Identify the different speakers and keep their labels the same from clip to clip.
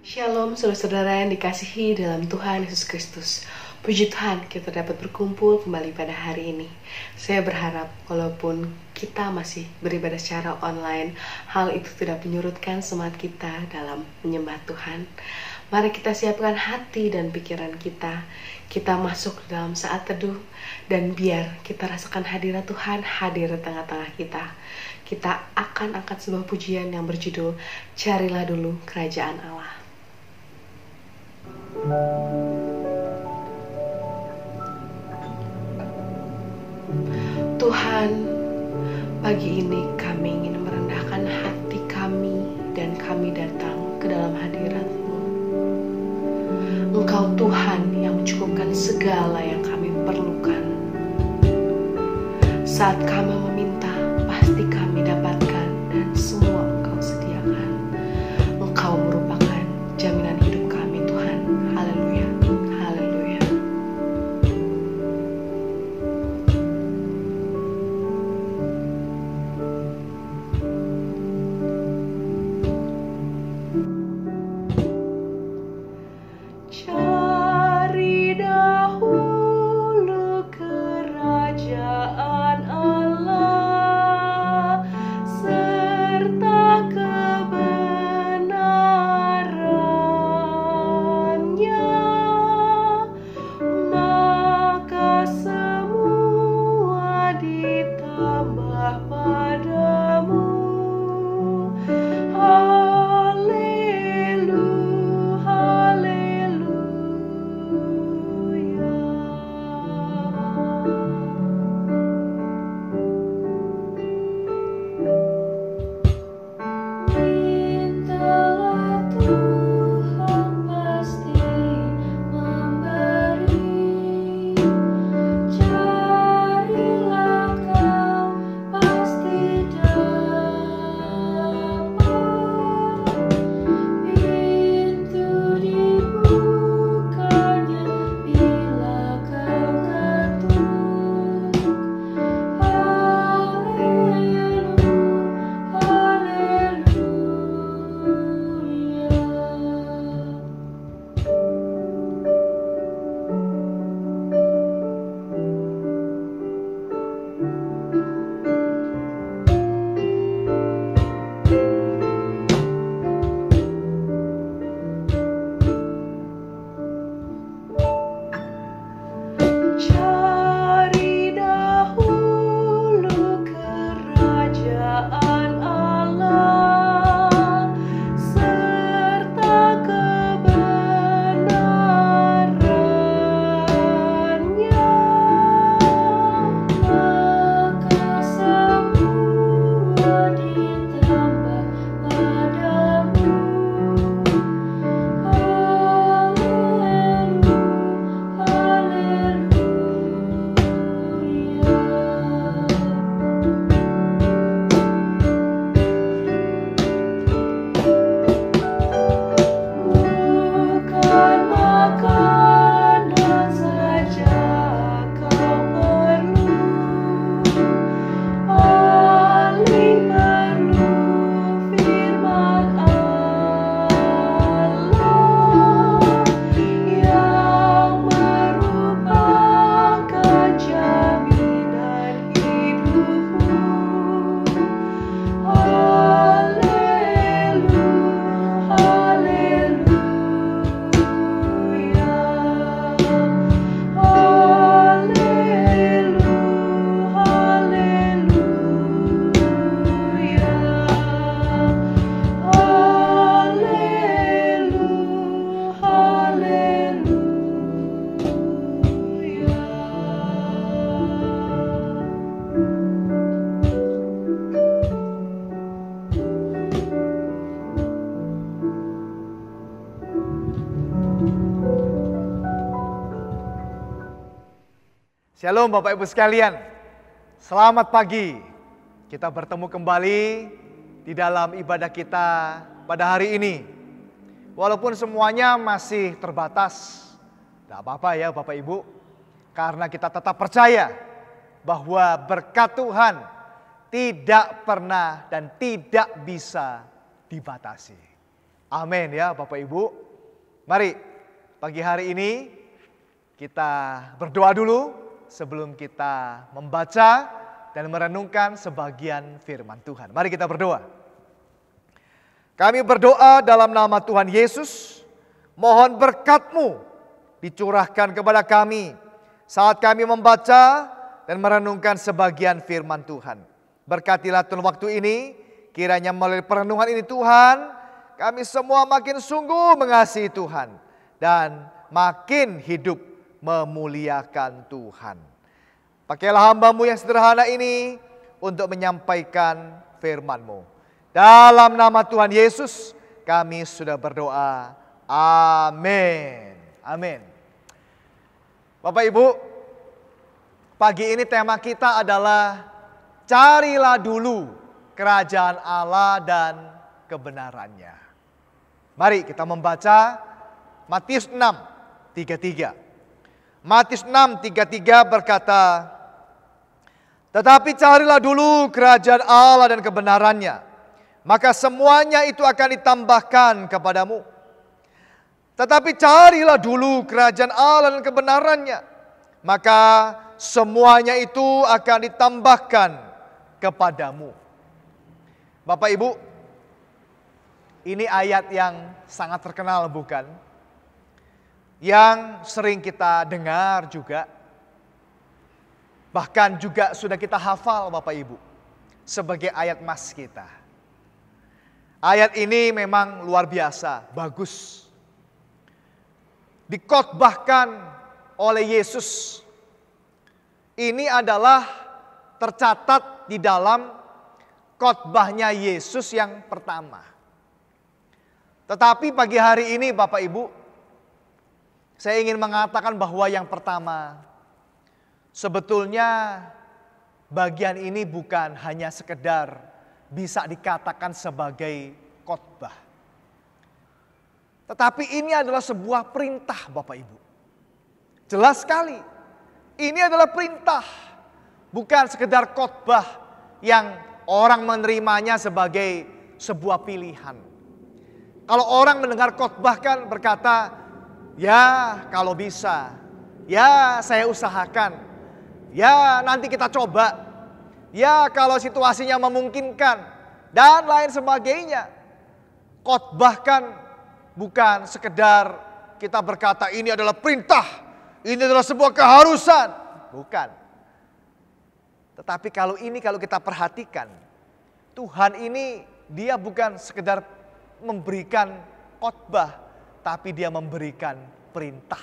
Speaker 1: Shalom saudara-saudara yang dikasihi dalam Tuhan Yesus Kristus. Puji Tuhan kita dapat berkumpul kembali pada hari ini. Saya berharap walaupun kita masih beribadah secara online, hal itu tidak menyurutkan semangat kita dalam menyembah Tuhan. Mari kita siapkan hati dan pikiran kita. Kita masuk dalam saat teduh dan biar kita rasakan hadirat Tuhan hadir di tengah-tengah kita. Kita akan angkat sebuah pujian yang berjudul Carilah Dulu Kerajaan Allah. Tuhan, pagi ini kami ingin merendahkan hati kami dan kami datang ke dalam hadirat-Mu. Engkau Tuhan yang mencukupkan segala yang kami perlukan. Saat kami meminta, pasti kami dapatkan dan semua Engkau sediakan. Engkau merupakan jaminan hidup kami Tuhan. Haleluya, haleluya. Cari dahulu kerajaan Allah serta kebenarannya, maka semua ditambah padamu. Haleluya, haleluya. Mintalah Tuhan pasti memberi, carilah kau pasti dapat, pintu dibukanya bila kau ketuk. Haleluya, haleluya. Cari dahulu kerajaan Allah serta kebenarannya, maka semua ditambah padamu. Haleluya, haleluya. Bukan makanan saja kau perlu, paling perlu firman Allah yang merupakan jaminan hidupmu. Haleluya, haleluya. Haleluya, haleluya. Haleluya,
Speaker 2: Shalom Bapak Ibu sekalian, selamat pagi. Kita bertemu kembali di dalam ibadah kita pada hari ini. Walaupun semuanya masih terbatas, tidak apa-apa ya Bapak Ibu. Karena kita tetap percaya bahwa berkat Tuhan tidak pernah dan tidak bisa dibatasi. Amin ya Bapak Ibu. Mari pagi hari ini kita berdoa dulu sebelum kita membaca dan merenungkan sebagian firman Tuhan. Mari kita berdoa. Kami berdoa dalam nama Tuhan Yesus, mohon berkat-Mu dicurahkan kepada kami saat kami membaca dan merenungkan sebagian firman Tuhan. Berkatilah Tuhan waktu ini, kiranya melalui perenungan ini Tuhan, kami semua makin sungguh mengasihi Tuhan dan makin hidup memuliakan Tuhan. Pakailah hamba-Mu yang sederhana ini untuk menyampaikan firman-Mu. Dalam nama Tuhan Yesus kami sudah berdoa. Amin. Amin. Bapak Ibu, pagi ini tema kita adalah carilah dulu kerajaan Allah dan kebenarannya. Mari kita membaca Matius 6:33. Matius 6:33 berkata, tetapi carilah dulu kerajaan Allah dan kebenarannya, maka semuanya itu akan ditambahkan kepadamu. Tetapi carilah dulu kerajaan Allah dan kebenarannya, maka semuanya itu akan ditambahkan kepadamu. Bapak Ibu, ini ayat yang sangat terkenal bukan? Yang sering kita dengar juga. Bahkan juga sudah kita hafal Bapak Ibu. Sebagai ayat mas kita. Ayat ini memang luar biasa, bagus. Dikhotbahkan oleh Yesus. Ini adalah tercatat di dalam khotbahnya Yesus yang pertama. Tetapi pagi hari ini Bapak Ibu, saya ingin mengatakan bahwa yang pertama, sebetulnya bagian ini bukan hanya sekedar bisa dikatakan sebagai khotbah. Tetapi ini adalah sebuah perintah Bapak Ibu. Jelas sekali, ini adalah perintah. Bukan sekedar khotbah yang orang menerimanya sebagai sebuah pilihan. Kalau orang mendengar khotbah kan berkata, ya kalau bisa, ya saya usahakan, ya nanti kita coba, ya kalau situasinya memungkinkan, dan lain sebagainya. Khotbah kan bukan sekedar kita berkata ini adalah perintah, ini adalah sebuah keharusan, bukan. Tetapi kalau kita perhatikan, Tuhan ini dia bukan sekedar memberikan khotbah, tapi dia memberikan perintah.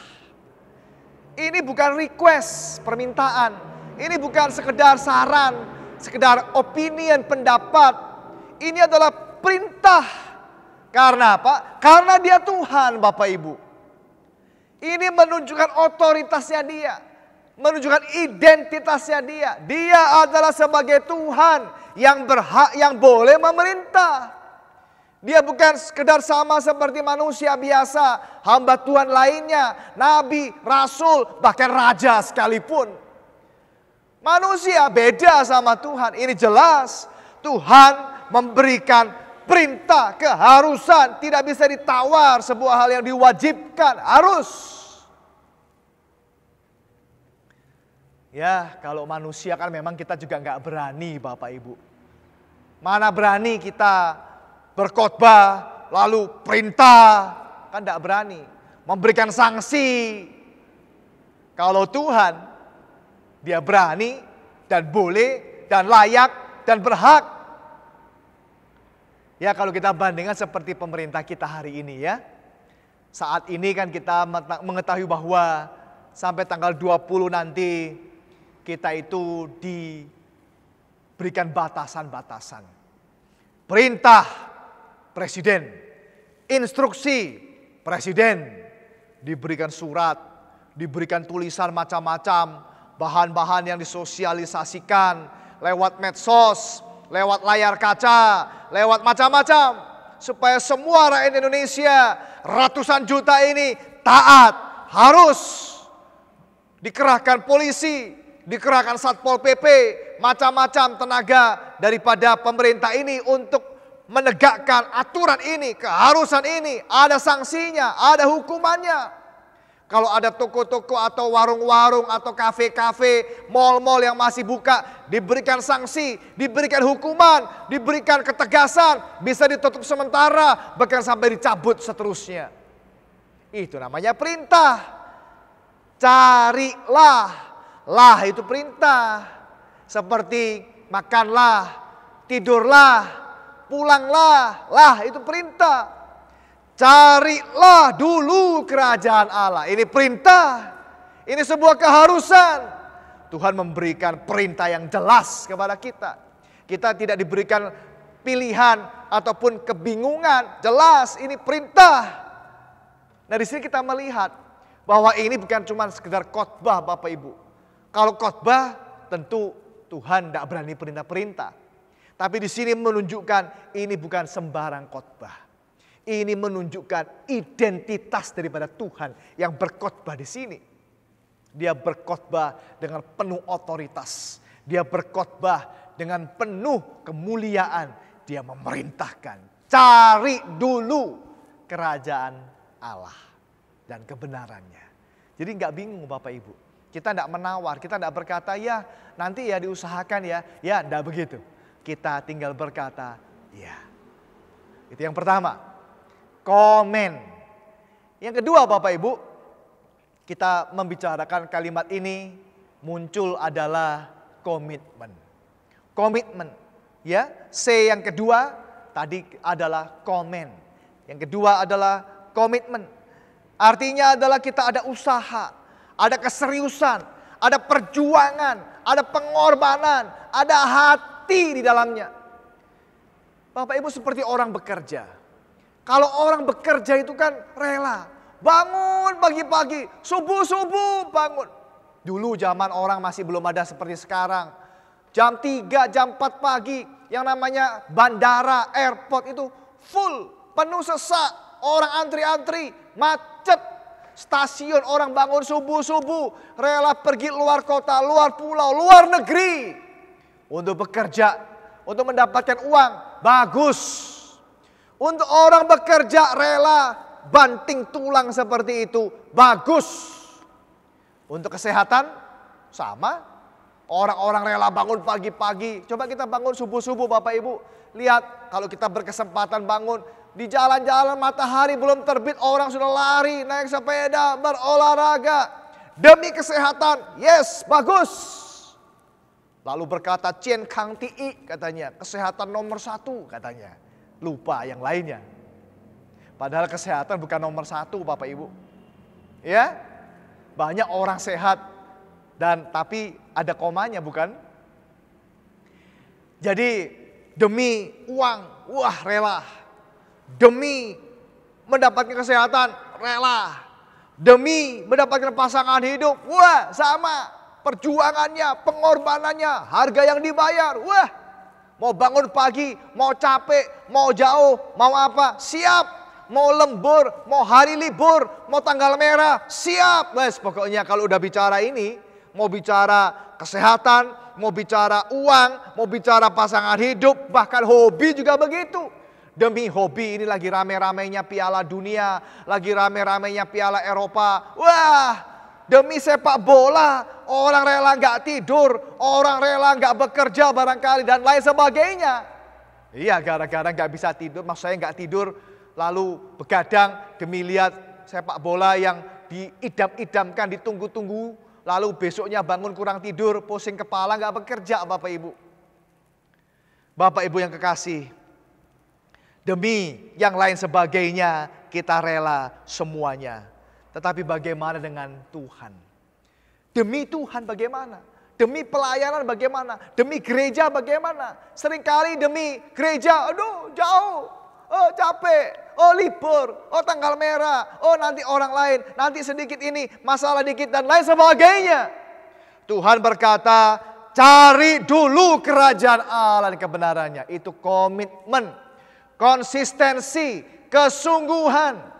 Speaker 2: Ini bukan request, permintaan. Ini bukan sekedar saran, sekedar opinion, pendapat. Ini adalah perintah. Karena apa? Karena dia Tuhan Bapak Ibu. Ini menunjukkan otoritasnya dia. Menunjukkan identitasnya dia. Dia adalah sebagai Tuhan yang berhak, yang boleh memerintah. Dia bukan sekedar sama seperti manusia biasa, hamba Tuhan lainnya, nabi, rasul, bahkan raja sekalipun. Manusia beda sama Tuhan. Ini jelas Tuhan memberikan perintah, keharusan, tidak bisa ditawar, sebuah hal yang diwajibkan, harus. Ya, kalau manusia kan memang kita juga nggak berani Bapak Ibu. Mana berani kita berkhotbah, lalu perintah, kan tidak berani. Memberikan sanksi. Kalau Tuhan, dia berani dan boleh dan layak dan berhak. Ya kalau kita bandingkan seperti pemerintah kita hari ini ya. Saat ini kan kita mengetahui bahwa sampai tanggal 20 nanti kita itu diberikan batasan-batasan. Perintah Presiden, instruksi Presiden, diberikan surat, diberikan tulisan macam-macam, bahan-bahan yang disosialisasikan lewat medsos, lewat layar kaca, lewat macam-macam, supaya semua rakyat Indonesia, ratusan juta ini taat, harus dikerahkan polisi, dikerahkan Satpol PP, macam-macam tenaga daripada pemerintah ini untuk menegakkan aturan ini, keharusan ini, ada sanksinya, ada hukumannya. Kalau ada toko-toko atau warung-warung atau kafe-kafe, mal-mal yang masih buka, diberikan sanksi, diberikan hukuman, diberikan ketegasan, bisa ditutup sementara, bahkan sampai dicabut seterusnya. Itu namanya perintah. Carilah, lah itu perintah. Seperti makanlah, tidurlah, pulanglah, lah itu perintah. Carilah dulu kerajaan Allah. Ini perintah. Ini sebuah keharusan. Tuhan memberikan perintah yang jelas kepada kita. Kita tidak diberikan pilihan ataupun kebingungan. Jelas ini perintah. Nah, di sini kita melihat bahwa ini bukan cuma sekedar khotbah Bapak Ibu. Kalau khotbah tentu Tuhan tidak berani perintah-perintah. Tapi di sini menunjukkan ini bukan sembarang khotbah. Ini menunjukkan identitas daripada Tuhan yang berkhotbah di sini. Dia berkhotbah dengan penuh otoritas. Dia berkhotbah dengan penuh kemuliaan. Dia memerintahkan, cari dulu kerajaan Allah dan kebenarannya. Jadi nggak bingung Bapak Ibu. Kita tidak menawar, kita tidak berkata ya nanti ya diusahakan ya. Ya tidak begitu. Kita tinggal berkata ya. Itu yang pertama. Komen. Yang kedua Bapak Ibu, kita membicarakan kalimat ini muncul adalah komitmen. Komitmen, ya. C yang kedua tadi adalah komen. Yang kedua adalah komitmen. Artinya adalah kita ada usaha, ada keseriusan, ada perjuangan, ada pengorbanan, ada hati di dalamnya. Bapak Ibu seperti orang bekerja. Kalau orang bekerja itu kan rela. Bangun pagi-pagi, subuh-subuh bangun. Dulu zaman orang masih belum ada seperti sekarang. Jam 3, jam 4 pagi yang namanya bandara, airport itu full, penuh sesak. Orang antri-antri, macet. Stasiun orang bangun subuh-subuh, rela pergi luar kota, luar pulau, luar negeri. Untuk bekerja, untuk mendapatkan uang, bagus. Untuk orang bekerja rela banting tulang seperti itu, bagus. Untuk kesehatan sama. Orang-orang rela bangun pagi-pagi. Coba kita bangun subuh-subuh Bapak Ibu. Lihat kalau kita berkesempatan bangun. Di jalan-jalan matahari belum terbit, orang sudah lari, naik sepeda, berolahraga. Demi kesehatan, yes, bagus. Lalu berkata Cien Kang Ti katanya, kesehatan nomor 1 katanya. Lupa yang lainnya. Padahal kesehatan bukan nomor 1 Bapak Ibu. Ya, banyak orang sehat dan tapi ada komanya bukan? Jadi demi uang, wah rela. Demi mendapatkan kesehatan, rela. Demi mendapatkan pasangan hidup, wah sama. Perjuangannya, pengorbanannya, harga yang dibayar, wah. Mau bangun pagi, mau capek, mau jauh, mau apa, siap. Mau lembur, mau hari libur, mau tanggal merah, siap. Wes, pokoknya kalau udah bicara ini, mau bicara kesehatan, mau bicara uang, mau bicara pasangan hidup, bahkan hobi juga begitu. Demi hobi ini lagi rame-ramenya Piala Dunia, lagi rame-ramenya Piala Eropa. Wah, demi sepak bola, orang rela nggak tidur, orang rela nggak bekerja barangkali dan lain sebagainya. Iya, gara-gara nggak bisa tidur, maksud saya nggak tidur, lalu begadang demi lihat sepak bola yang diidam-idamkan, ditunggu-tunggu, lalu besoknya bangun kurang tidur, pusing kepala, nggak bekerja Bapak Ibu. Bapak Ibu yang kekasih, demi yang lain sebagainya kita rela semuanya. Tetapi bagaimana dengan Tuhan? Demi Tuhan bagaimana? Demi pelayanan bagaimana? Demi gereja bagaimana? Seringkali demi gereja, aduh jauh, oh capek, oh libur, oh tanggal merah, oh nanti orang lain, nanti sedikit ini, masalah dikit dan lain sebagainya. Tuhan berkata, cari dulu kerajaan Allah dan kebenarannya. Itu komitmen, konsistensi, kesungguhan.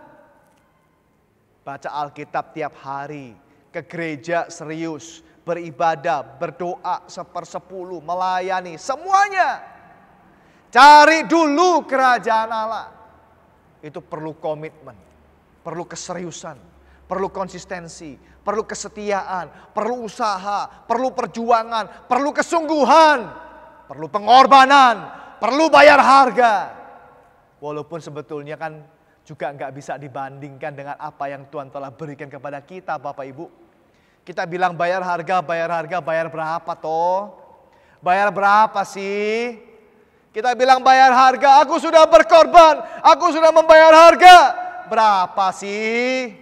Speaker 2: Baca Alkitab tiap hari, ke gereja serius, beribadah, berdoa 1/10, melayani, semuanya. Cari dulu kerajaan Allah. Itu perlu komitmen, perlu keseriusan, perlu konsistensi, perlu kesetiaan, perlu usaha, perlu perjuangan, perlu kesungguhan, perlu pengorbanan, perlu bayar harga. Walaupun sebetulnya kan juga nggak bisa dibandingkan dengan apa yang Tuhan telah berikan kepada kita, Bapak Ibu. Kita bilang bayar harga, bayar berapa toh? Bayar berapa sih? Kita bilang bayar harga, aku sudah berkorban, aku sudah membayar harga. Berapa sih?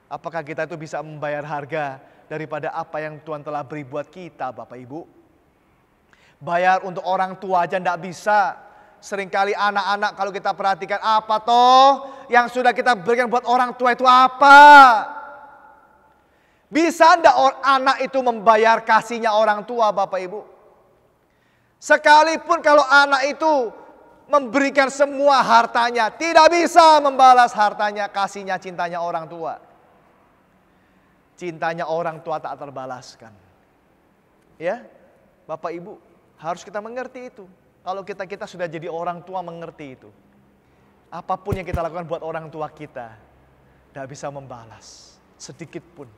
Speaker 2: Apakah kita itu bisa membayar harga daripada apa yang Tuhan telah beri buat kita, Bapak Ibu? Bayar untuk orang tua aja enggak bisa. Seringkali anak-anak kalau kita perhatikan, apa toh yang sudah kita berikan buat orang tua itu apa? Bisa enggak anak itu membayar kasihnya orang tua, Bapak Ibu? Sekalipun kalau anak itu memberikan semua hartanya, tidak bisa membalas hartanya, kasihnya, cintanya orang tua. Cintanya orang tua tak terbalaskan. Ya, Bapak Ibu, harus kita mengerti itu. Kalau kita sudah jadi orang tua mengerti itu. Apapun yang kita lakukan buat orang tua kita, tidak bisa membalas sedikit pun.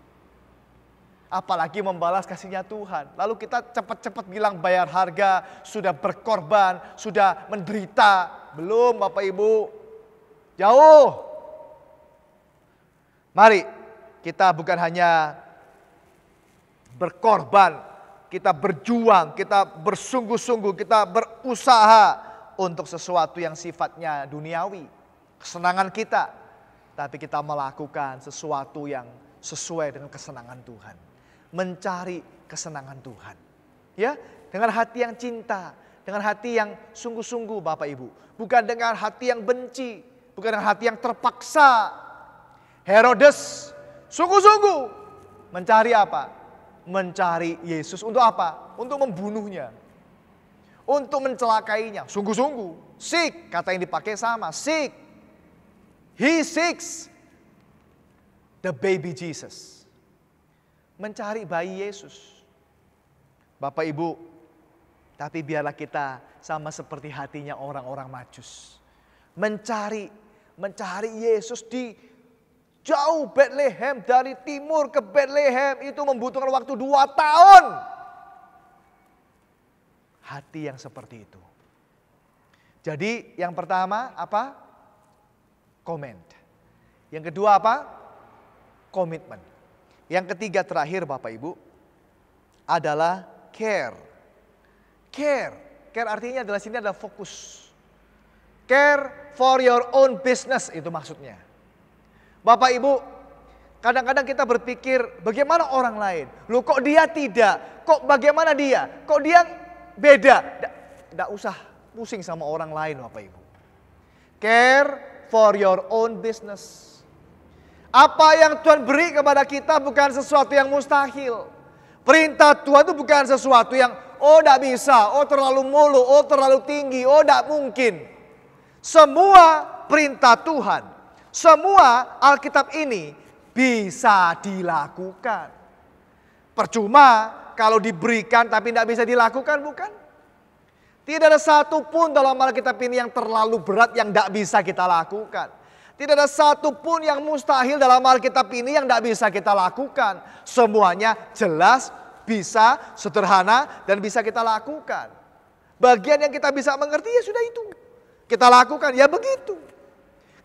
Speaker 2: Apalagi membalas kasihnya Tuhan. Lalu kita cepat-cepat bilang bayar harga, sudah berkorban, sudah menderita. Belum, Bapak Ibu. Jauh. Mari kita bukan hanya berkorban, kita berjuang, kita bersungguh-sungguh, kita berusaha untuk sesuatu yang sifatnya duniawi, kesenangan kita. Tapi kita melakukan sesuatu yang sesuai dengan kesenangan Tuhan. Mencari kesenangan Tuhan. Ya, dengan hati yang cinta, dengan hati yang sungguh-sungguh, Bapak Ibu. Bukan dengan hati yang benci, bukan dengan hati yang terpaksa. Herodes sungguh-sungguh mencari apa? Mencari Yesus untuk apa? Untuk membunuhnya. Untuk mencelakainya. Sungguh-sungguh. Seek, kata yang dipakai sama. Seek. He seeks the baby Jesus. Mencari bayi Yesus. Bapak Ibu, tapi biarlah kita sama seperti hatinya orang-orang Majus. Mencari Yesus di jauh Bethlehem, dari timur ke Bethlehem itu membutuhkan waktu 2 tahun. Hati yang seperti itu. Jadi yang pertama apa? Comment. Yang kedua apa? Komitmen. Yang ketiga terakhir Bapak Ibu adalah care. Care artinya adalah sini adalah fokus. Care for your own business itu maksudnya. Bapak Ibu, kadang-kadang kita berpikir bagaimana orang lain? Loh kok dia tidak? Kok bagaimana dia? Kok dia beda? Tidak usah pusing sama orang lain Bapak Ibu. Care for your own business. Apa yang Tuhan beri kepada kita bukan sesuatu yang mustahil. Perintah Tuhan itu bukan sesuatu yang tidak bisa, terlalu mulu, terlalu tinggi, tidak mungkin. Semua perintah Tuhan, semua Alkitab ini bisa dilakukan. Percuma kalau diberikan tapi tidak bisa dilakukan, bukan? Tidak ada satu pun dalam Alkitab ini yang terlalu berat yang tidak bisa kita lakukan. Tidak ada satu pun yang mustahil dalam Alkitab ini yang tidak bisa kita lakukan. Semuanya jelas, bisa, sederhana, dan bisa kita lakukan. Bagian yang kita bisa mengerti ya sudah itu. Kita lakukan, ya begitu.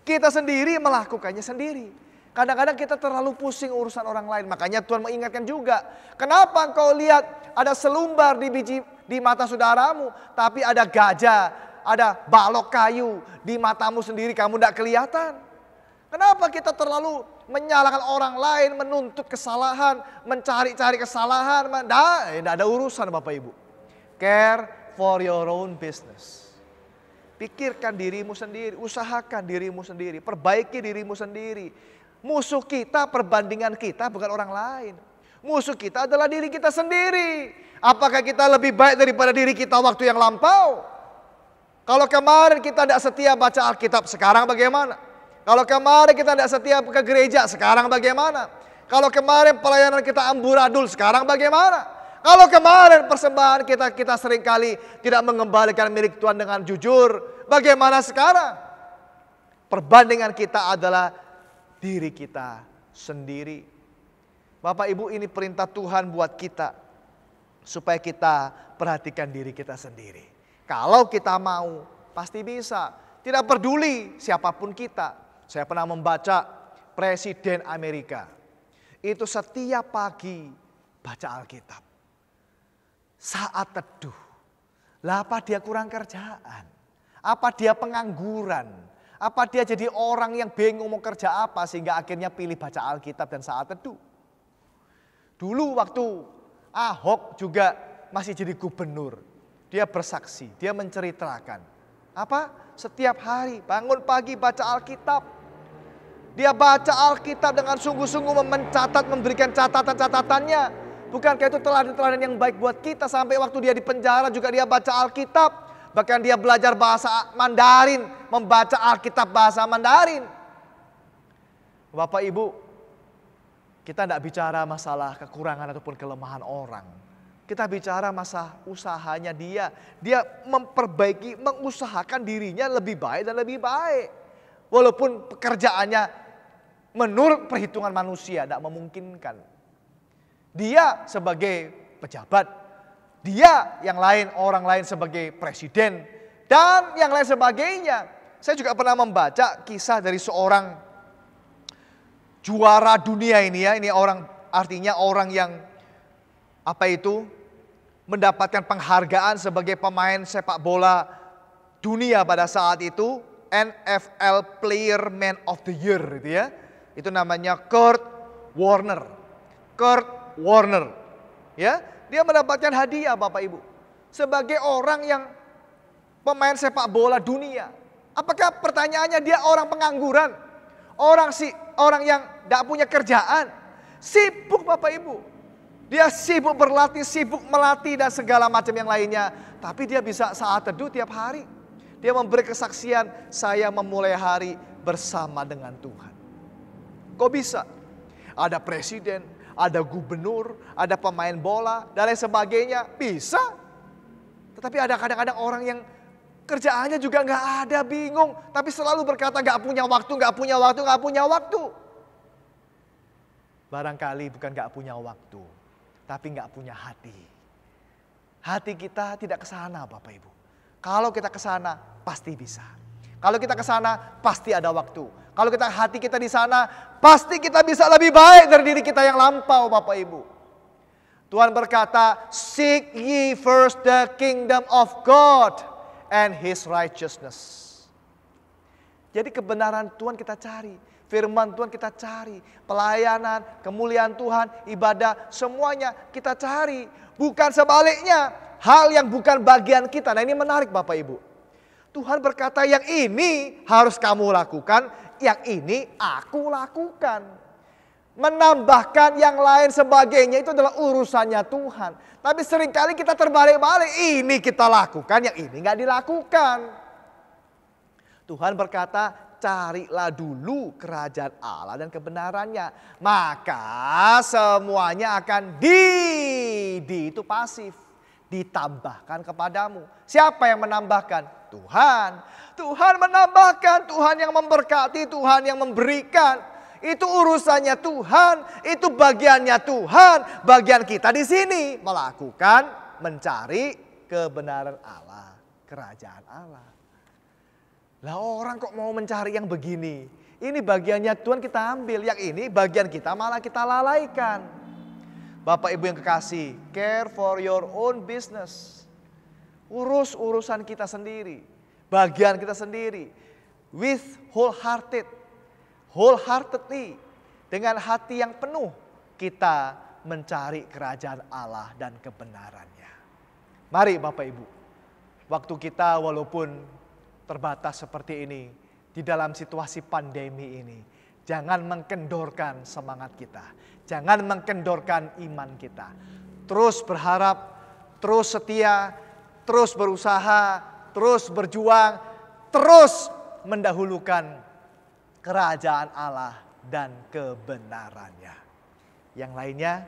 Speaker 2: Kita sendiri melakukannya sendiri. Kadang-kadang kita terlalu pusing urusan orang lain. Makanya Tuhan mengingatkan juga. Kenapa engkau lihat ada selumbar di mata saudaramu, tapi ada gajah, ada balok kayu di matamu sendiri, kamu tidak kelihatan? Kenapa kita terlalu menyalahkan orang lain, menuntut kesalahan, mencari-cari kesalahan? Tidak ada urusan Bapak Ibu. Care for your own business. Pikirkan dirimu sendiri, usahakan dirimu sendiri, perbaiki dirimu sendiri. Musuh kita, perbandingan kita bukan orang lain. Musuh kita adalah diri kita sendiri. Apakah kita lebih baik daripada diri kita waktu yang lampau? Kalau kemarin kita tidak setia baca Alkitab, sekarang bagaimana? Kalau kemarin kita tidak setia ke gereja, sekarang bagaimana? Kalau kemarin pelayanan kita amburadul, sekarang bagaimana? Kalau kemarin persembahan kita seringkali tidak mengembalikan milik Tuhan dengan jujur, bagaimana sekarang? Perbandingan kita adalah diri kita sendiri. Bapak Ibu, ini perintah Tuhan buat kita, supaya kita perhatikan diri kita sendiri. Kalau kita mau, pasti bisa. Tidak peduli siapapun kita. Saya pernah membaca Presiden Amerika. Itu setiap pagi baca Alkitab. Saat teduh. Lah apa dia kurang kerjaan? Apa dia pengangguran? Apa dia jadi orang yang bingung mau kerja apa sehingga akhirnya pilih baca Alkitab dan saat teduh? Dulu waktu Ahok juga masih jadi gubernur. Dia bersaksi, dia menceritakan. Apa? Setiap hari bangun pagi baca Alkitab. Dia baca Alkitab dengan sungguh-sungguh mencatat, memberikan catatan-catatannya. Bukankah itu teladan-teladan yang baik buat kita? Sampai waktu dia di penjara juga dia baca Alkitab. Bahkan dia belajar bahasa Mandarin, membaca Alkitab bahasa Mandarin. Bapak Ibu, kita tidak bicara masalah kekurangan ataupun kelemahan orang. Kita bicara masalah usahanya dia. Dia memperbaiki, mengusahakan dirinya lebih baik dan lebih baik. Walaupun pekerjaannya menurut perhitungan manusia tidak memungkinkan. Dia sebagai pejabat, dia yang lain, orang lain sebagai presiden, dan yang lain sebagainya. Saya juga pernah membaca kisah dari seorang juara dunia ini ya. Ini orang, artinya orang yang mendapatkan penghargaan sebagai pemain sepak bola dunia pada saat itu. NFL Player Man of the Year gitu ya. Itu namanya Kurt Warner. Ya, dia mendapatkan hadiah Bapak Ibu. Sebagai orang yang pemain sepak bola dunia. Apakah pertanyaannya dia orang pengangguran? Orang yang tidak punya kerjaan? Sibuk Bapak Ibu. Dia sibuk berlatih, sibuk melatih dan segala macam yang lainnya. Tapi dia bisa saat teduh tiap hari. Dia memberi kesaksian, saya memulai hari bersama dengan Tuhan. Kok bisa? Ada presiden, ada gubernur, ada pemain bola, dan lain sebagainya. Bisa. Tetapi ada kadang-kadang orang yang kerjaannya juga gak ada, bingung. Tapi selalu berkata gak punya waktu. Barangkali bukan gak punya waktu, tapi gak punya hati. Hati kita tidak ke sana Bapak Ibu. Kalau kita ke sana pasti bisa. Kalau kita ke sana pasti ada waktu. Kalau hati kita di sana pasti kita bisa lebih baik dari diri kita yang lampau Bapak Ibu. Tuhan berkata, seek ye first the kingdom of God and His righteousness. Jadi kebenaran Tuhan kita cari. Firman Tuhan kita cari. Pelayanan, kemuliaan Tuhan, ibadah, semuanya kita cari. Bukan sebaliknya. Hal yang bukan bagian kita. Nah ini menarik Bapak Ibu. Tuhan berkata yang ini harus kamu lakukan. Yang ini aku lakukan. Menambahkan yang lain sebagainya itu adalah urusannya Tuhan. Tapi seringkali kita terbalik-balik. Ini kita lakukan, yang ini gak dilakukan. Tuhan berkata, carilah dulu kerajaan Allah dan kebenarannya. Maka semuanya akan itu pasif. Ditambahkan kepadamu. Siapa yang menambahkan? Tuhan. Tuhan menambahkan, Tuhan yang memberkati, Tuhan yang memberikan. Itu urusannya Tuhan, itu bagiannya Tuhan. Bagian kita di sini melakukan, mencari kebenaran Allah, kerajaan Allah. Lah orang kok mau mencari yang begini? Ini bagiannya Tuhan kita ambil, yang ini bagian kita malah kita lalaikan. Bapak Ibu yang kekasih, care for your own business. Urus urusan kita sendiri, bagian kita sendiri. With wholeheartedly, dengan hati yang penuh kita mencari kerajaan Allah dan kebenarannya. Mari Bapak Ibu, waktu kita walaupun terbatas seperti ini, di dalam situasi pandemi ini, jangan mengkendorkan semangat kita. Jangan mengkendorkan iman kita. Terus berharap, terus setia, terus berusaha, terus berjuang, terus mendahulukan kerajaan Allah dan kebenarannya. Yang lainnya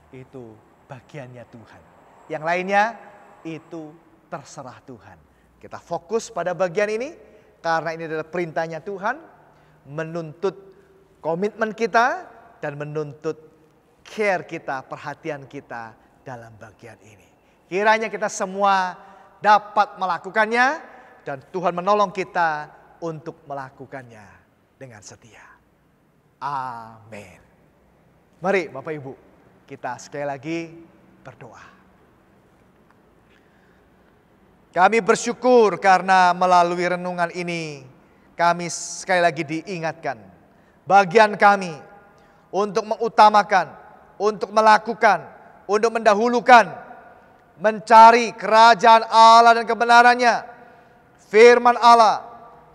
Speaker 2: itu bagiannya Tuhan. Yang lainnya itu terserah Tuhan. Kita fokus pada bagian ini karena ini adalah perintahnya Tuhan, menuntut komitmen kita dan menuntut care kita, perhatian kita dalam bagian ini. Kiranya kita semua dapat melakukannya dan Tuhan menolong kita untuk melakukannya dengan setia. Amin. Mari Bapak Ibu, kita sekali lagi berdoa. Kami bersyukur karena melalui renungan ini kami sekali lagi diingatkan bagian kami untuk mengutamakan, untuk melakukan, untuk mendahulukan, mencari kerajaan Allah dan kebenarannya, firman Allah,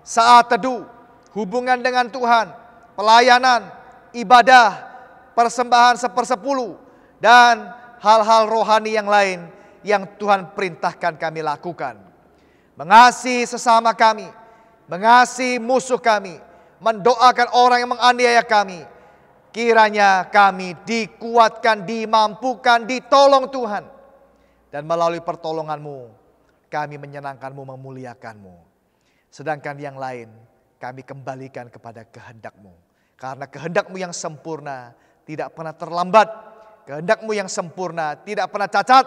Speaker 2: saat teduh, hubungan dengan Tuhan, pelayanan, ibadah, persembahan 1/10, dan hal-hal rohani yang lain yang Tuhan perintahkan kami lakukan. Mengasihi sesama kami, mengasihi musuh kami, mendoakan orang yang menganiaya kami. Kiranya kami dikuatkan, dimampukan, ditolong Tuhan. Dan melalui pertolongan-Mu, kami menyenangkan-Mu, memuliakan-Mu. Sedangkan yang lain, kami kembalikan kepada kehendak-Mu. Karena kehendak-Mu yang sempurna tidak pernah terlambat. Kehendak-Mu yang sempurna tidak pernah cacat.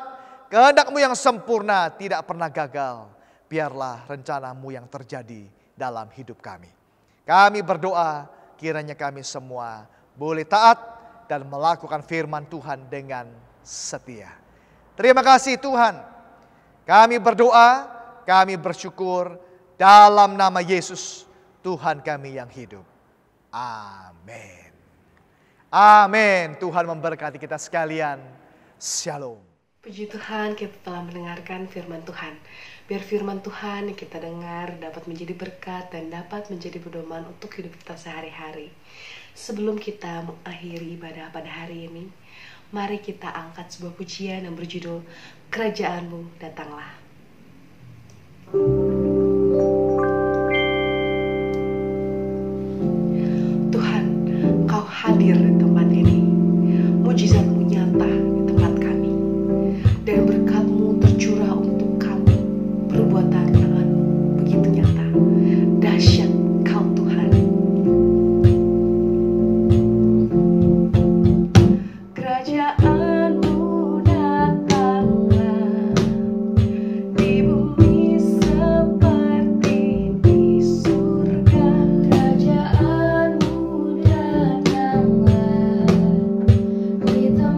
Speaker 2: Kehendak-Mu yang sempurna tidak pernah gagal. Biarlah rencana-Mu yang terjadi dalam hidup kami. Kami berdoa kiranya kami semua boleh taat dan melakukan firman Tuhan dengan setia. Terima kasih Tuhan. Kami berdoa, kami bersyukur dalam nama Yesus, Tuhan kami yang hidup. Amin. Amin. Tuhan memberkati kita sekalian. Shalom.
Speaker 1: Puji Tuhan, kita telah mendengarkan firman Tuhan. Biar firman Tuhan yang kita dengar dapat menjadi berkat dan dapat menjadi pedoman untuk hidup kita sehari-hari. Sebelum kita mengakhiri ibadah pada hari ini, mari kita angkat sebuah pujian yang berjudul Kerajaan-Mu Datanglah. Tuhan, Kau hadir di tempat ini. Mujizat-Mu nyata di tempat kami. Dan berkat-Mu tercurah untuk kami. Perbuatan tangan-Mu begitu nyata. Dahsyat Kau Tuhan. Kerajaan-Mu datanglah di bumi seperti di surga. Kerajaan-Mu datanglah di tempat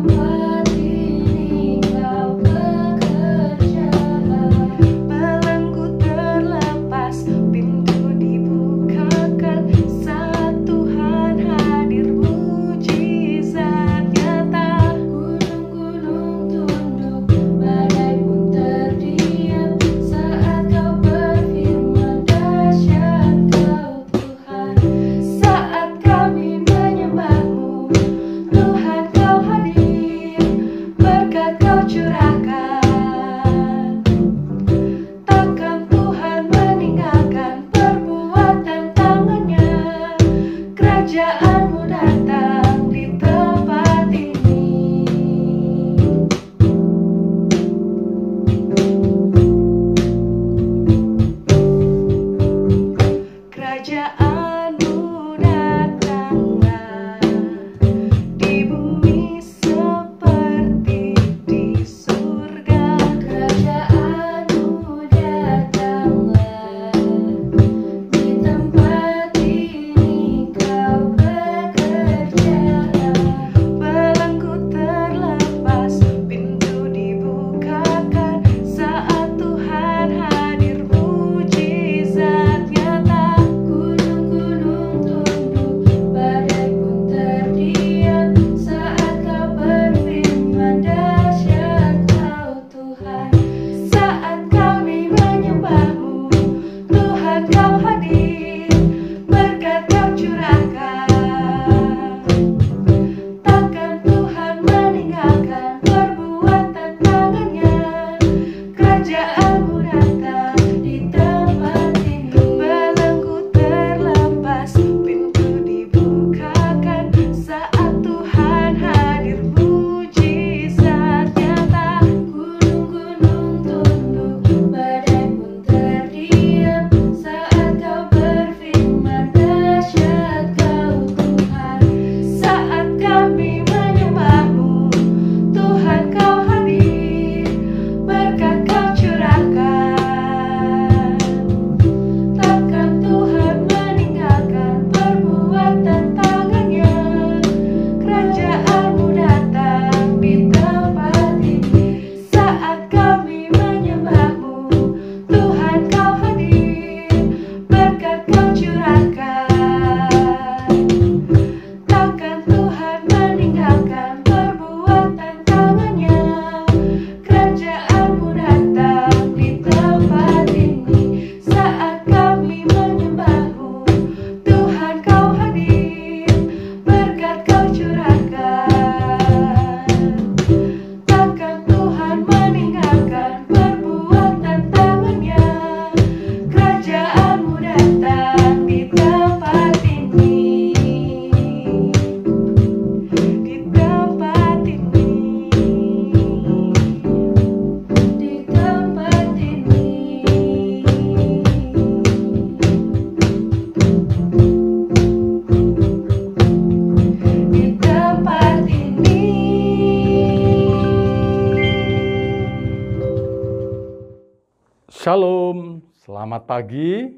Speaker 3: Shalom, selamat pagi.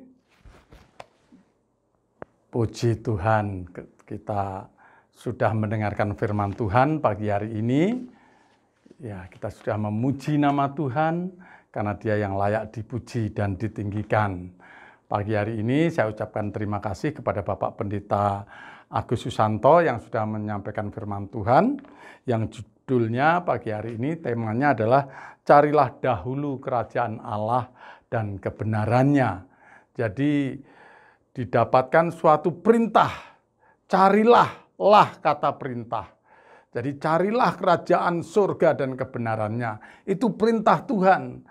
Speaker 3: Puji Tuhan, kita sudah mendengarkan firman Tuhan pagi hari ini. Ya, kita sudah memuji nama Tuhan karena Dia yang layak dipuji dan ditinggikan. Pagi hari ini saya ucapkan terima kasih kepada Bapak Pendeta Agus Susanto yang sudah menyampaikan firman Tuhan. Yang judulnya pagi hari ini temanya adalah carilah dahulu kerajaan Allah dan kebenarannya. Jadi didapatkan suatu perintah, carilah kata perintah. Jadi carilah kerajaan surga dan kebenarannya. Itu perintah Tuhan.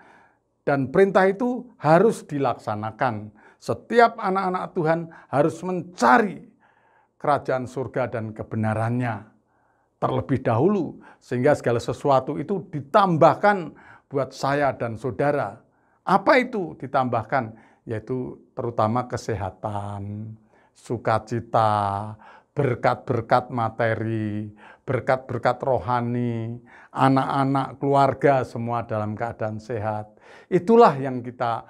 Speaker 3: Dan perintah itu harus dilaksanakan. Setiap anak-anak Tuhan harus mencari kerajaan surga dan kebenarannya terlebih dahulu, sehingga segala sesuatu itu ditambahkan buat saya dan saudara. Apa itu ditambahkan? Yaitu terutama kesehatan, sukacita, berkat-berkat materi, berkat-berkat rohani, anak-anak, keluarga semua dalam keadaan sehat. Itulah yang kita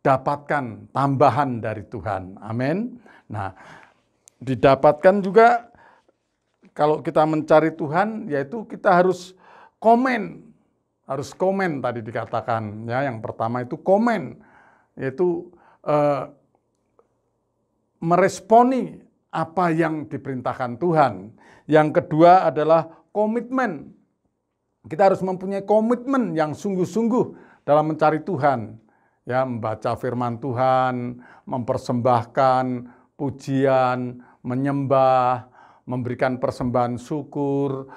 Speaker 3: dapatkan tambahan dari Tuhan. Amin. Nah, didapatkan juga kalau kita mencari Tuhan, yaitu kita harus komen. Harus komen tadi dikatakan. Ya, yang pertama itu komen, yaitu meresponi apa yang diperintahkan Tuhan. Yang kedua adalah komitmen. Kita harus mempunyai komitmen yang sungguh-sungguh dalam mencari Tuhan. Ya, membaca firman Tuhan, mempersembahkan pujian, menyembah, memberikan persembahan syukur,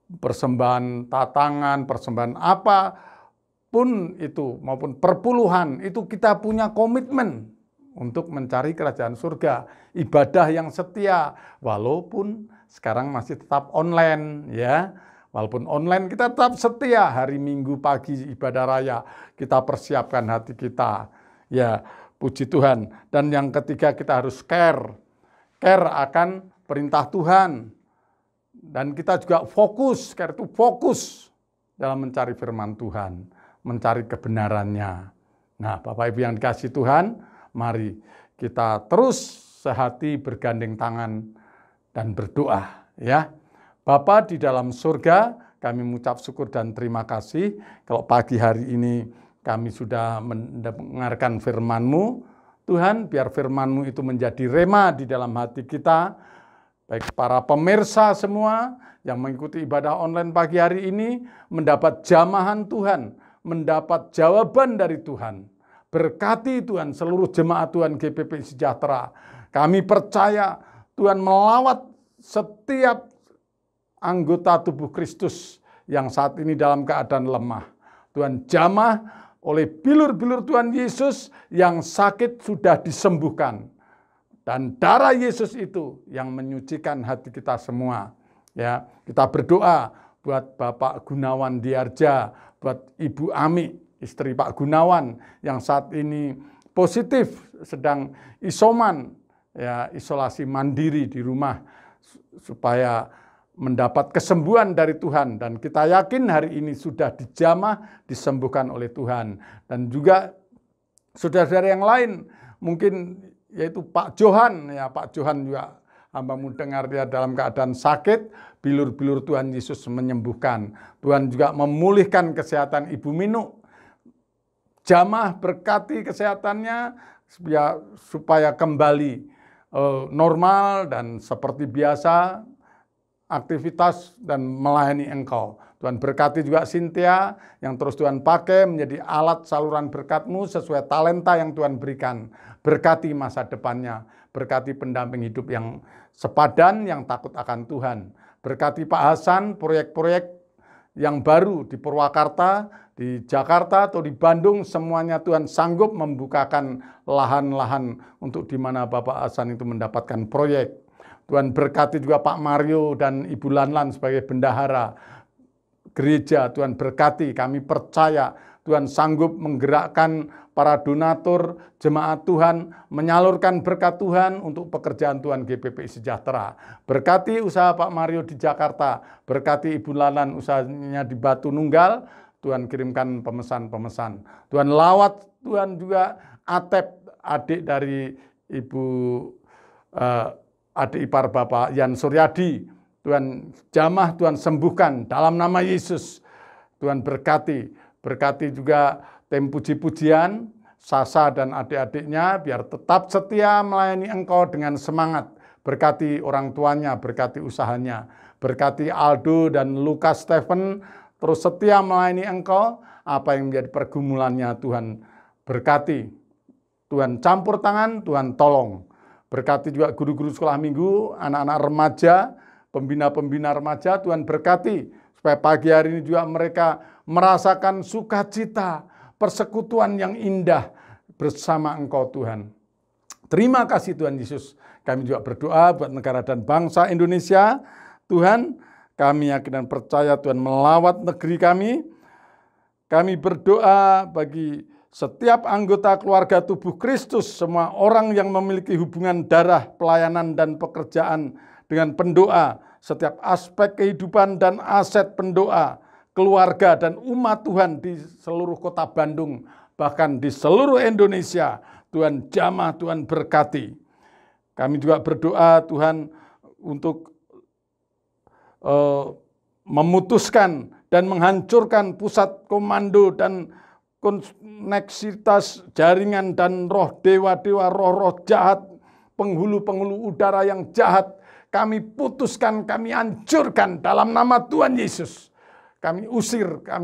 Speaker 3: persembahan tatangan, persembahan apapun itu, maupun perpuluhan, itu kita punya komitmen untuk mencari kerajaan surga. Ibadah yang setia, walaupun sekarang masih tetap online, ya. Walaupun online kita tetap setia. Hari Minggu pagi ibadah raya kita persiapkan hati kita. Ya, puji Tuhan. Dan yang ketiga kita harus care akan perintah Tuhan. Dan kita juga fokus, care itu fokus dalam mencari firman Tuhan, mencari kebenarannya. Nah, Bapak Ibu yang dikasihi Tuhan, mari kita terus sehati bergandeng tangan dan berdoa, ya. Bapa di dalam surga, kami mengucap syukur dan terima kasih kalau pagi hari ini kami sudah mendengarkan firman-Mu. Tuhan, biar firman-Mu itu menjadi rema di dalam hati kita, baik para pemirsa semua yang mengikuti ibadah online pagi hari ini, mendapat jamahan Tuhan, mendapat jawaban dari Tuhan. Berkati Tuhan seluruh jemaat Tuhan GPP Sejahtera. Kami percaya Tuhan melawat setiap anggota tubuh Kristus yang saat ini dalam keadaan lemah. Tuhan jamah oleh bilur-bilur Tuhan Yesus yang sakit sudah disembuhkan. Dan darah Yesus itu yang menyucikan hati kita semua. Ya, kita berdoa buat Bapak Gunawan Diarja, buat Ibu Ami, istri Pak Gunawan yang saat ini positif sedang isoman, ya, isolasi mandiri di rumah supaya mendapat kesembuhan dari Tuhan, dan kita yakin hari ini sudah dijamah, disembuhkan oleh Tuhan. Dan juga saudara-saudara yang lain, mungkin yaitu Pak Johan, ya, Pak Johan juga hamba-Mu dengar dia dalam keadaan sakit, bilur-bilur Tuhan Yesus menyembuhkan. Tuhan juga memulihkan kesehatan Ibu Minu. Jamah berkati kesehatannya supaya kembali normal dan seperti biasa aktivitas dan melayani Engkau. Tuhan berkati juga Cynthia yang terus Tuhan pakai menjadi alat saluran berkat-Mu sesuai talenta yang Tuhan berikan. Berkati masa depannya, berkati pendamping hidup yang sepadan, yang takut akan Tuhan. Berkati Pak Hasan, proyek-proyek yang baru di Purwakarta, di Jakarta atau di Bandung, semuanya Tuhan sanggup membukakan lahan-lahan untuk di mana Bapak Hasan itu mendapatkan proyek. Tuhan berkati juga Pak Mario dan Ibu Lanlan sebagai bendahara gereja. Tuhan berkati, kami percaya Tuhan sanggup menggerakkan para donatur, jemaat Tuhan, menyalurkan berkat Tuhan untuk pekerjaan Tuhan GPP Sejahtera. Berkati usaha Pak Mario di Jakarta, berkati Ibu Lanlan usahanya di Batu Nunggal. Tuhan kirimkan pemesan-pemesan. Tuhan lawat, Tuhan juga Atep, adik dari Ibu adik ipar Bapak Yan Suryadi. Tuhan jamah, Tuhan sembuhkan dalam nama Yesus. Tuhan berkati juga tim puji-pujian, Sasa dan adik-adiknya, biar tetap setia melayani Engkau dengan semangat. Berkati orang tuanya, berkati usahanya. Berkati Aldo dan Lukas Stephen, terus setia melayani Engkau. Apa yang menjadi pergumulannya Tuhan berkati. Tuhan campur tangan, Tuhan tolong. Berkati juga guru-guru sekolah minggu, anak-anak remaja, pembina-pembina remaja, Tuhan berkati. Supaya pagi hari ini juga mereka merasakan sukacita, persekutuan yang indah bersama Engkau Tuhan. Terima kasih Tuhan Yesus. Kami juga berdoa buat negara dan bangsa Indonesia. Tuhan, kami yakin dan percaya Tuhan melawat negeri kami. Kami berdoa bagi setiap anggota keluarga tubuh Kristus, semua orang yang memiliki hubungan darah, pelayanan dan pekerjaan dengan pendoa, setiap aspek kehidupan dan aset pendoa, keluarga dan umat Tuhan di seluruh kota Bandung, bahkan di seluruh Indonesia. Tuhan jamah, Tuhan berkati. Kami juga berdoa Tuhan untuk memutuskan dan menghancurkan pusat komando dan koneksitas jaringan dan roh dewa-dewa, roh-roh jahat, penghulu-penghulu udara yang jahat. Kami putuskan, kami hancurkan dalam nama Tuhan Yesus. Kami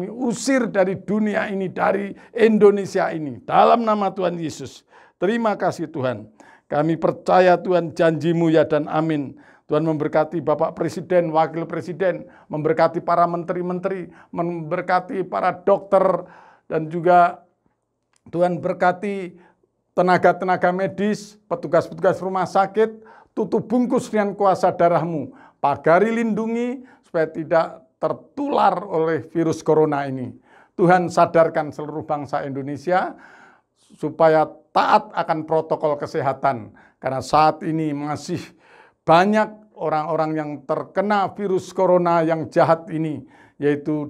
Speaker 3: usir dari dunia ini, dari Indonesia ini, dalam nama Tuhan Yesus. Terima kasih Tuhan. Kami percaya Tuhan janji-Mu ya dan amin. Tuhan memberkati Bapak Presiden, Wakil Presiden, memberkati para menteri-menteri, memberkati para dokter, dan juga Tuhan berkati tenaga-tenaga medis, petugas-petugas rumah sakit, tutup bungkus dengan kuasa darah-Mu, pagari lindungi supaya tidak tertular oleh virus corona ini. Tuhan sadarkan seluruh bangsa Indonesia supaya taat akan protokol kesehatan, karena saat ini masih banyak orang-orang yang terkena virus corona yang jahat ini, yaitu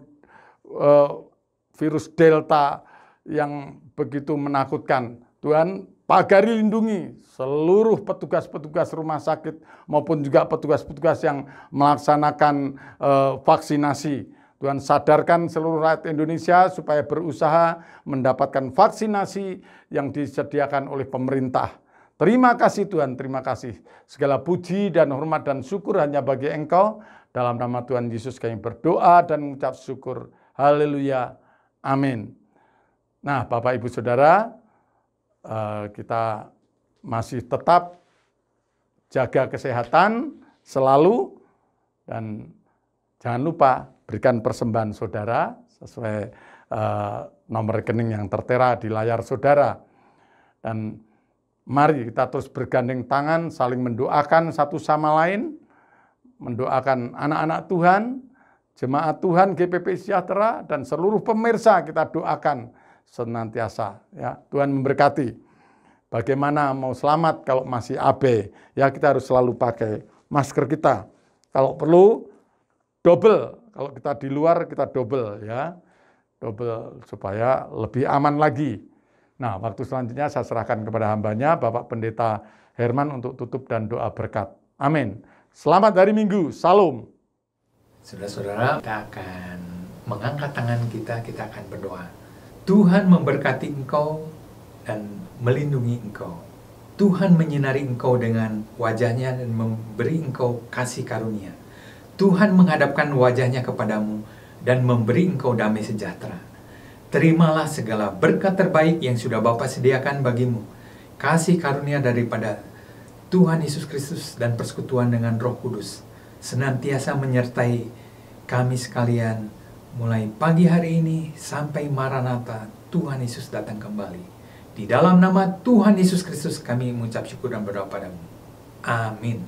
Speaker 3: virus Delta yang begitu menakutkan. Tuhan pagari lindungi seluruh petugas-petugas rumah sakit maupun juga petugas-petugas yang melaksanakan vaksinasi. Tuhan sadarkan seluruh rakyat Indonesia supaya berusaha mendapatkan vaksinasi yang disediakan oleh pemerintah. Terima kasih Tuhan, terima kasih. Segala puji dan hormat dan syukur hanya bagi Engkau. Dalam nama Tuhan Yesus kami berdoa dan mengucap syukur. Haleluya. Amin. Nah, Bapak Ibu Saudara, kita masih tetap jaga kesehatan selalu, dan jangan lupa berikan persembahan saudara sesuai nomor rekening yang tertera di layar saudara. Dan mari kita terus bergandeng tangan, saling mendoakan satu sama lain, mendoakan anak-anak Tuhan, jemaat Tuhan GPP Sejahtera, dan seluruh pemirsa kita doakan senantiasa. Ya, Tuhan memberkati. Bagaimana mau selamat kalau masih AB? Ya, kita harus selalu pakai masker kita. Kalau perlu double, kalau kita di luar kita double ya, double supaya lebih aman lagi. Nah, waktu selanjutnya saya serahkan kepada hambanya, Bapak Pendeta Herman, untuk tutup dan doa berkat. Amin. Selamat hari Minggu. Salam.
Speaker 4: Saudara-saudara, kita akan mengangkat tangan kita akan berdoa. Tuhan memberkati engkau dan melindungi engkau. Tuhan menyinari engkau dengan wajahnya dan memberi engkau kasih karunia. Tuhan menghadapkan wajahnya kepadamu dan memberi engkau damai sejahtera. Terimalah segala berkat terbaik yang sudah Bapa sediakan bagimu. Kasih karunia daripada Tuhan Yesus Kristus dan persekutuan dengan Roh Kudus senantiasa menyertai kami sekalian mulai pagi hari ini sampai Maranatha Tuhan Yesus datang kembali. Di dalam nama Tuhan Yesus Kristus kami mengucap syukur dan berdoa padamu. Amin.